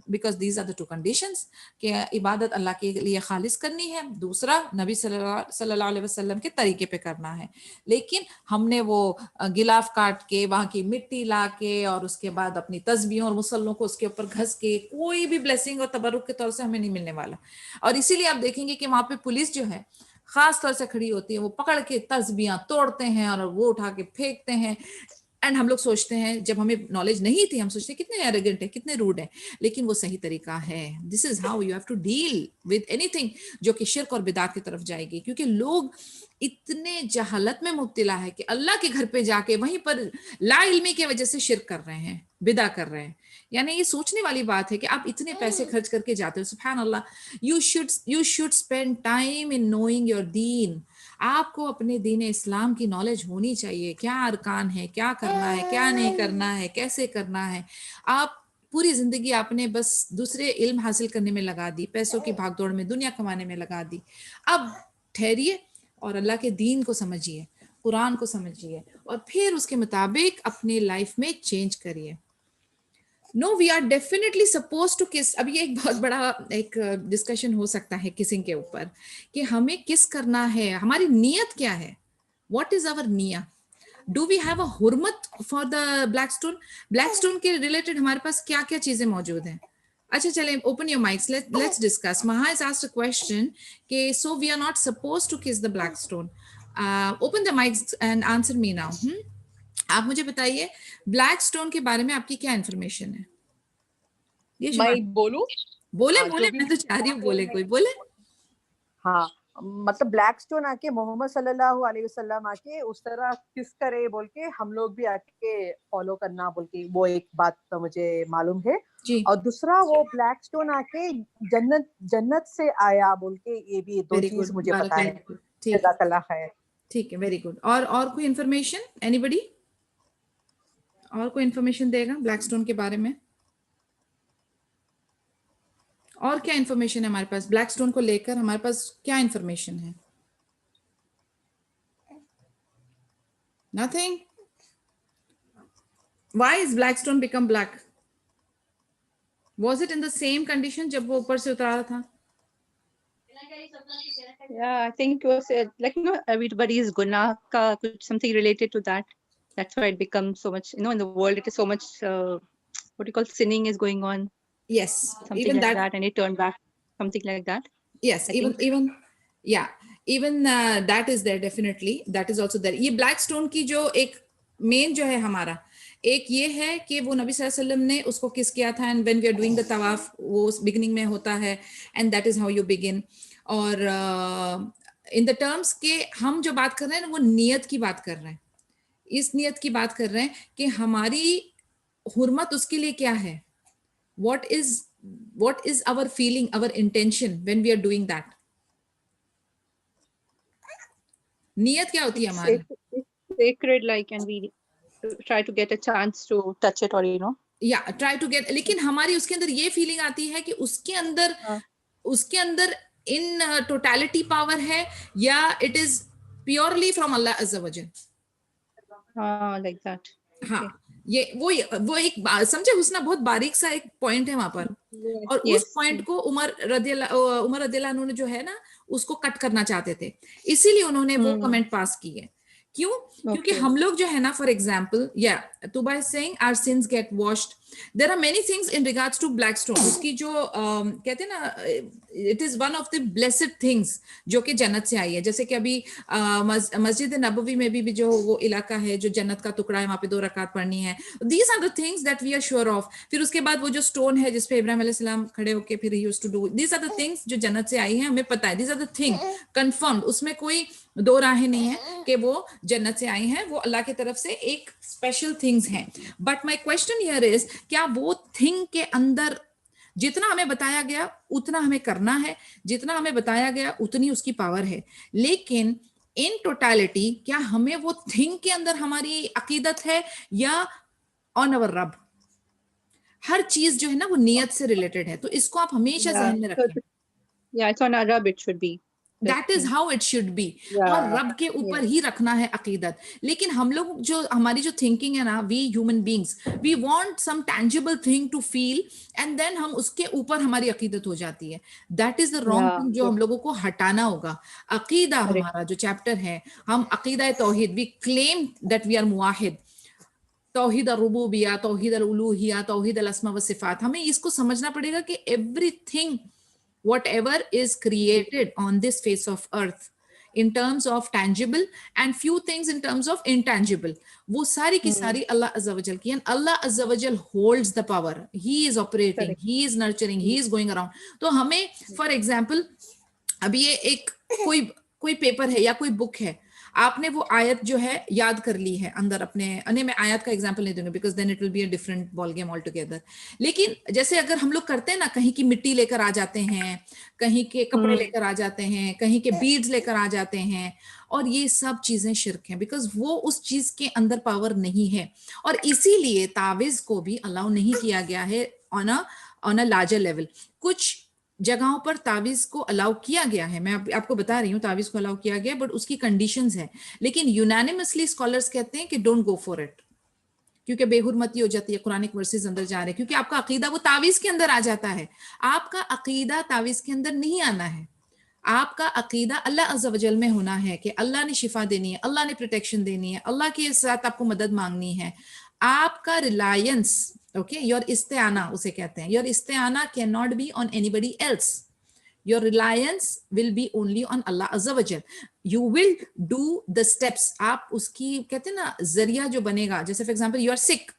because these are the two conditions کہ عبادت اللہ کے لیے خالص کرنی ہے، دوسرا نبی صلی اللہ علیہ وسلم کے طریقے پہ کرنا ہے. لیکن ہم نے وہ غلاف کاٹ کے وہاں کی مٹی لا کے اور اس کے بعد اپنی تسبیحوں اور مصلوں کو اس کے اوپر گھس کے کوئی بھی بلیسنگ اور تبرک کے طور سے ہمیں نہیں ملنے والا. اور اسی لیے آپ دیکھیں گے کہ وہاں پہ پولیس جو ہے خاص طور سے کھڑی ہوتی ہے، وہ پکڑ کے تسبیحاں توڑتے ہیں اور وہ اٹھا کے پھینکتے ہیں. اینڈ ہم لوگ سوچتے ہیں، جب ہمیں نالج نہیں تھی ہم سوچتے ہیں کتنے ایروگنٹ ہیں، کتنے روڈ ہیں، لیکن وہ صحیح طریقہ ہے. This is how you have to deal with anything جو کہ شرک اور بدعت کی طرف جائے گی. کیونکہ لوگ اتنے جہالت میں مبتلا ہے کہ اللہ کے گھر پہ جا کے وہیں پر لا علمی کی وجہ سے شرک کر رہے ہیں، بدعت کر رہے ہیں. یعنی یہ سوچنے والی بات ہے کہ آپ اتنے پیسے خرچ کر کے جاتے ہو. سبحان اللہ. You should spend time in knowing your دین. آپ کو اپنے دین اسلام کی نالج ہونی چاہیے، کیا ارکان ہے، کیا کرنا ہے، کیا نہیں کرنا ہے، کیسے کرنا ہے. آپ پوری زندگی آپ نے بس دوسرے علم حاصل کرنے میں لگا دی، پیسوں کی بھاگ دوڑ میں، دنیا کمانے میں لگا دی. اب ٹھہریے اور اللہ کے دین کو سمجھیے، قرآن کو سمجھیے، اور پھر اس کے مطابق اپنی لائف میں چینج کریے. No, we are definitely supposed to kiss. اب یہ ایک بہت بڑا ایک ڈسکشن ہو سکتا ہے کسنگ کے اوپر کہ ہمیں کس کرنا ہے، ہماری نیت کیا ہے. What is our نیہ؟ Do we have a حرمت for the black stone؟ Black stone کے ریلیٹڈ ہمارے پاس کیا کیا چیزیں موجود ہیں؟ اچھا چلیں open your mics, let's discuss. Maha has asked a question کہ so we are not supposed to kiss the black stone. Open the mics and answer me now. آپ مجھے بتائیے بلیک اسٹون کے بارے میں آپ کی کیا انفارمیشن ہے؟ میں بولوں؟ بولے میں تو چاہ رہی ہوں بولے، کوئی بولے. ہاں مطلب بلیک اسٹون آ کے محمد صلی اللہ علیہ وسلم آ کے اس طرح کس کرے بول کے ہم لوگ بھی آ کے فالو کرنا بول کے وہ ایک بات تو مجھے معلوم ہے. اور دوسرا وہ بلیک اسٹون آ کے جنت سے آیا بول کے یہ بھی دو چیز مجھے پتا ہے. جزاک اللہ خیر. ٹھیک ہے، ویری گڈ. اور کوئی انفارمیشن؟ اینی بڈی اور کوئی انفارمیشن دے گا بلیک اسٹون کے بارے میں؟ اور کیا انفارمیشن ہے ہمارے پاس بلیک اسٹون کو لے کر؟ ہمارے پاس کیا انفارمیشن ہے؟ Nothing. Why is black stone become black? Was it in the same condition جب وہ اوپر سے اتارا تھا؟ Yeah, I think it was like, everybody's guna ka something related to that. That's why it becomes so much, in the world it is so much what you call sinning is going on. Yes, something even like that, and it turned back, something like that. Yes, even that is there definitely. That is also there. یہ black stone کی جو ایک مین جو ہے ہمارا ایک یہ ہے کہ وہ نبی صلی اللہ علیہ وسلم نے اس کو کس کیا تھا. And when we are doing the طواف وہ بگننگ میں ہوتا ہے، and that is how you begin. اور ان دا ٹرمس کہ ہم جو بات کر رہے ہیں نا وہ نیت کی بات کر رہے ہیں، اس نیت کی بات کر رہے ہیں کہ ہماری حرمت اس کے لیے کیا ہے. What is our feeling, our intention when we are doing that? نیت کیا ہوتی ہے ہماری؟ Sacred, like, and we try to get a chance to touch it, or try to get. لیکن ہماری اس کے اندر یہ فیلنگ آتی ہے کہ اس کے اندر ان ٹوٹالٹی پاور ہے یا اٹ از پیورلی فرام اللہ عز و جل. like that. ہاں یہ وہ ایک سمجھے حسنہ بہت باریک سا ایک پوائنٹ ہے وہاں پر. اور اس پوائنٹ کو عمر رضی اللہ عنہ نے جو ہے نا اس کو کٹ کرنا چاہتے تھے، اسی لیے انہوں نے وہ کمنٹ پاس کی ہے. کیوں؟ کیونکہ ہم لوگ جو ہے نا فار ایگزامپل توبہ از seeing our sins get washed. There are many things in regards to black stone. اس کی جو کہتے ہیں نا it is one of the blessed things جو کہ جنت سے آئی ہے. جیسے کہ ابھی مسجد نبوی میں بھی جو وہ علاقہ ہے جو جنت کا ٹکڑا ہے وہاں پہ 2 رکعت پڑھنی ہے. These are the things that we are sure of. پھر اس کے بعد وہ جو اسٹون ہے جس پہ ابراہیم علیہ السلام کھڑے ہو کے پھر he used to do. These are the things جو جنت سے آئی ہیں، ہمیں پتا ہے. These are the things confirmed. اس میں کوئی 2 راہیں نہیں ہیں کہ وہ جنت سے آئی ہیں، وہ اللہ کی طرف سے ایک اسپیشل تھنگز ہیں. But my question here is کیا وہ تھنگ کے اندر جتنا ہمیں بتایا گیا اتنا ہمیں کرنا ہے، جتنا ہمیں بتایا گیا اتنی اس کی پاور ہے. لیکن in totality کیا ہمیں وہ thing کے اندر ہماری عقیدت ہے یا on our رب. ہر چیز جو ہے نا وہ نیت سے ریلیٹڈ ہے, تو اس کو آپ ہمیشہ ذہن میں رکھیں. Yeah, it's on Arab, it should be. That is how it should be. Yeah. اور رب کے اوپر ہی رکھنا ہے عقیدت. لیکن ہم لوگ جو ہماری جو thinking ہے نا, we human beings, we want some tangible thing to feel and then ہم اس کے اوپر ہماری عقیدت ہو جاتی ہے. That is the wrong thing جو ہم لوگوں کو ہٹانا ہوگا. عقیدہ ہمارا جو چیپٹر ہے, ہم عقیدہ توحید, we claim that we are موحد, توحید الربوبیہ, توحید الالوہیہ, توحید الاسماء و صفات. ہمیں اس کو سمجھنا پڑے گا کہ everything whatever is created on this face of earth in terms of tangible and few things in terms of intangible, وہ ساری کی ساری اللہ عز و جل کی, and اللہ عز و جل holds the power, he is operating, he is nurturing, he is going around. تو ہمیں for example اب یہ ایک کوئی پیپر ہے یا کوئی بک ہے, آپ نے وہ آیت جو ہے یاد کر لی ہے اندر اپنے, میں آیت کا ایگزامپل نہیں دوں گی because then it will be a different ball game altogether. لیکن جیسے اگر ہم لوگ کرتے ہیں نا, کہیں کی مٹی لے کر آ جاتے ہیں, کہیں کے کپڑے لے کر آ جاتے ہیں, کہیں کے بیڈز لے کر آ جاتے ہیں, اور یہ سب چیزیں شرک ہیں بیکاز وہ اس چیز کے اندر پاور نہیں ہے. اور اسی لیے تعویذ کو بھی الاؤ نہیں کیا گیا ہے آن اے لارجر لیول. کچھ جگہوں پر تعویذ کو الاؤ کیا گیا ہے, میں آپ کو بتا رہی ہوں تعویذ کو الاؤ کیا گیا, بٹ اس کی کنڈیشنز ہیں. لیکن یونانیمسلی اسکالرس کہتے ہیں کہ ڈونٹ گو فار اٹ, کیونکہ بے حرمتی ہو جاتی ہے, قرآنک ورسز اندر جا رہے ہیں, کیونکہ آپ کا عقیدہ وہ تعویذ کے اندر آ جاتا ہے. آپ کا عقیدہ تعویذ کے اندر نہیں آنا ہے. آپ کا عقیدہ اللہ عز و جل میں ہونا ہے کہ اللہ نے شفا دینی ہے, اللہ نے پروٹیکشن دینی ہے, اللہ کے ساتھ آپ کو مدد مانگنی ہے. آپ کا ریلائنس, اوکے, یور استعانہ اسے کہتے ہیں, یور استعانہ can not be on anybody else. Your reliance will be only on Allah Azza wa Jal. You will do the steps. آپ اس کی کہتے ہیں نا ذریعہ جو بنے گا, جیسے for example you are sick,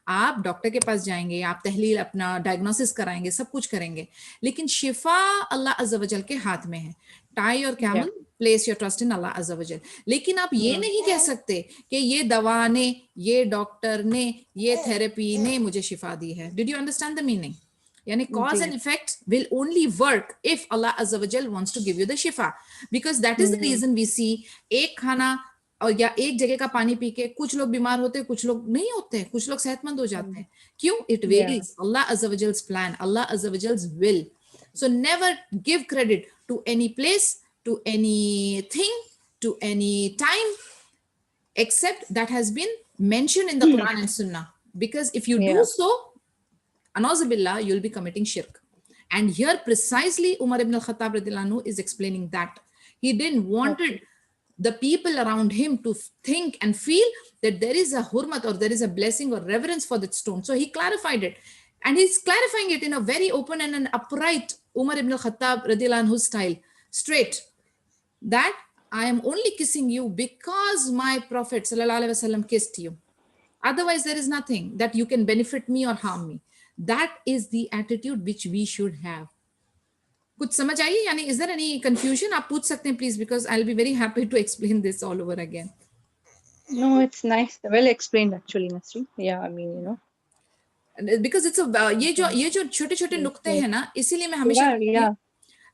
آپ ڈاکٹر کے پاس جائیں گے, آپ تحلیل اپنا ڈائگنوسس کرائیں گے, سب کچھ کریں گے, لیکن شفا اللہ عز و جل کے ہاتھ میں ہے. Tie your camel, place your trust in Allah Azza wa Jal. لیکن آپ یہ نہیں کہہ سکتے کہ یہ دوا نے, یہ ڈاکٹر نے, یہ تھراپی نے مجھے شفا دی ہے. Did you understand the meaning? یعنی cause and effect will only work if Allah Azza wa Jal wants to give you the shifa, because that is the reason we see ایک کھانا اور یا ایک جگہ کا پانی پی کے کچھ لوگ بیمار ہوتے ہیں, کچھ لوگ نہیں ہوتے, کچھ لوگ صحت مند ہو جاتے ہیں. کیوں؟ it varies. Allah Azza wa Jal's plan, Allah Azza wa Jal's will. So never give credit to any place, to anything, to any time except that has been mentioned in the Quran and Sunnah, because if you do so, Anazubillah, you'll be committing shirk. And here precisely Umar ibn al-Khattab radhiyallahu anhu is explaining that. He didn't wanted the people around him to think and feel that there is a hurmat or there is a blessing or reverence for that stone. So he clarified it. And he's clarifying it in a very open and an upright Umar ibn al-Khattab radhiyallahu anhu style. Straight. That I am only kissing you because my Prophet sallallahu alaihi wasallam kissed you. Otherwise there is nothing that you can benefit me or harm me. That is the attitude which we should have. کچھ سمجھ آئیے, یعنی is there any confusion? آپ پوچھ سکتے ہیں please, because I'll be very happy to explain this all over again. No, it's nice, well explained actually, Nasreen. Yeah, I mean, you know, because it's a یہ جو چھوٹے چھوٹے نقطے ہیں نا, اسی لیے میں ہمیشہ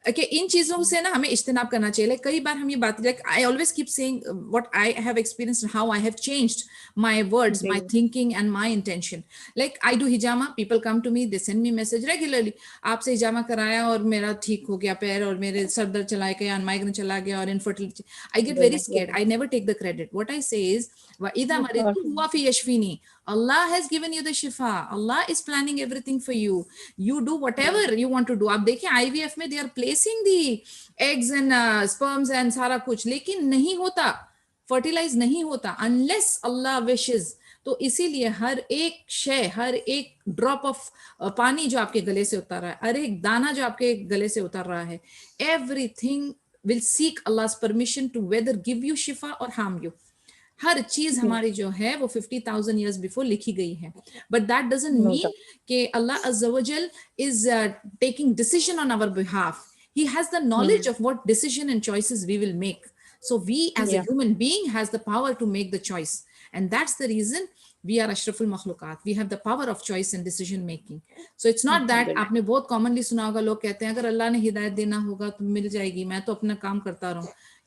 کہ ان چیزوں سے نا ہمیں اجتناب کرنا چاہیے. کئی بار ہم یہ بات, like I always keep saying what I have experienced and how I have changed my words, my thinking and my intention. Like I do hijama, people come to me, they send me message regularly, آپ سے ہجامہ کرایا اور میرا ٹھیک ہو گیا پیر, اور میرے سر درد چلا گیا, مائگرین چلا گیا, اور infertility. I get very scared. I never take the credit. What I say is وَإِذَا مَرِضْتُ هُوَ فِي يَشْفِينِي. Allah has given you the shifa. Allah is planning everything for you. You do whatever you want to do. آپ دیکھیں IVF میں they are placing the eggs and sperms and سارا کچھ, لیکن نہیں ہوتا, fertilize نہیں ہوتا unless Allah wishes. تو اسی لیے ہر ایک شے, ہر ایک ڈراپ آف پانی جو آپ کے گلے سے اتر رہا ہے, ہر ایک دانہ جو آپ کے گلے سے اتر رہا ہے, everything will seek Allah's permission to whether give you shifa or harm you. ہر چیز ہماری جو ہے وہ 50,000 years before لکھی گئی ہے. But that doesn't mean کہ Allah Azza wa Jal is taking decision on our behalf. He has the knowledge of what decision and choices we will make. So we as a human being has the power to make the choice. And that's the reason we are ashraful makhluqat. We have the power of choice and decision making. So it's not that آپ نے بہت commonly سنا ہوگا, لوگ کہتے ہیں اگر اللہ نے ہدایت دینا ہوگا تو مل جائے گی, میں تو اپنا کام کرتا رہوں.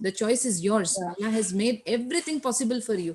the choice is yours. Allah has made everything possible for you.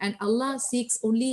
And Allah seeks only,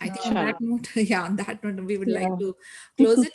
I think on that note, on that note, we would like to close it.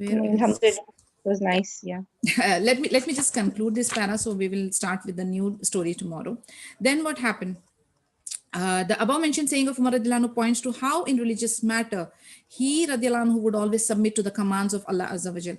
It was nice, yeah. Let me just conclude this para, so we will start with the new story tomorrow. Then what happened? The above mentioned saying of Umar radiallahu anhu points to how in religious matter he radiallahu anhu would always submit to the commands of Allah Azza wa Jal,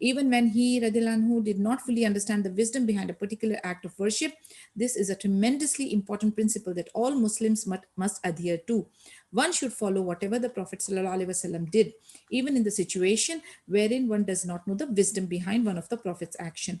Even when he radiallahu anhu did not fully understand the wisdom behind a particular act of worship, this is a tremendously important principle that all Muslims must adhere to. One should follow whatever the Prophet sallallahu alaihi wasallam did, even in the situation wherein one does not know the wisdom behind one of the Prophet's action.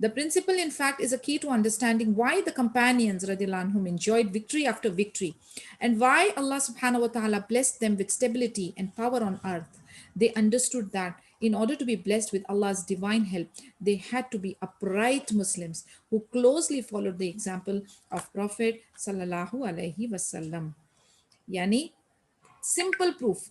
The principle, in fact, is a key to understanding why the companions radiallahu anhum enjoyed victory after victory, and why Allah subhanahu wa ta'ala blessed them with stability and power on earth. They understood that in order to be blessed with Allah's divine help, they had to be upright Muslims who closely followed the example of Prophet sallallahu alaihi wasallam. Yani, simple proof.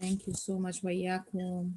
Thank you so much. Wa iyyakum.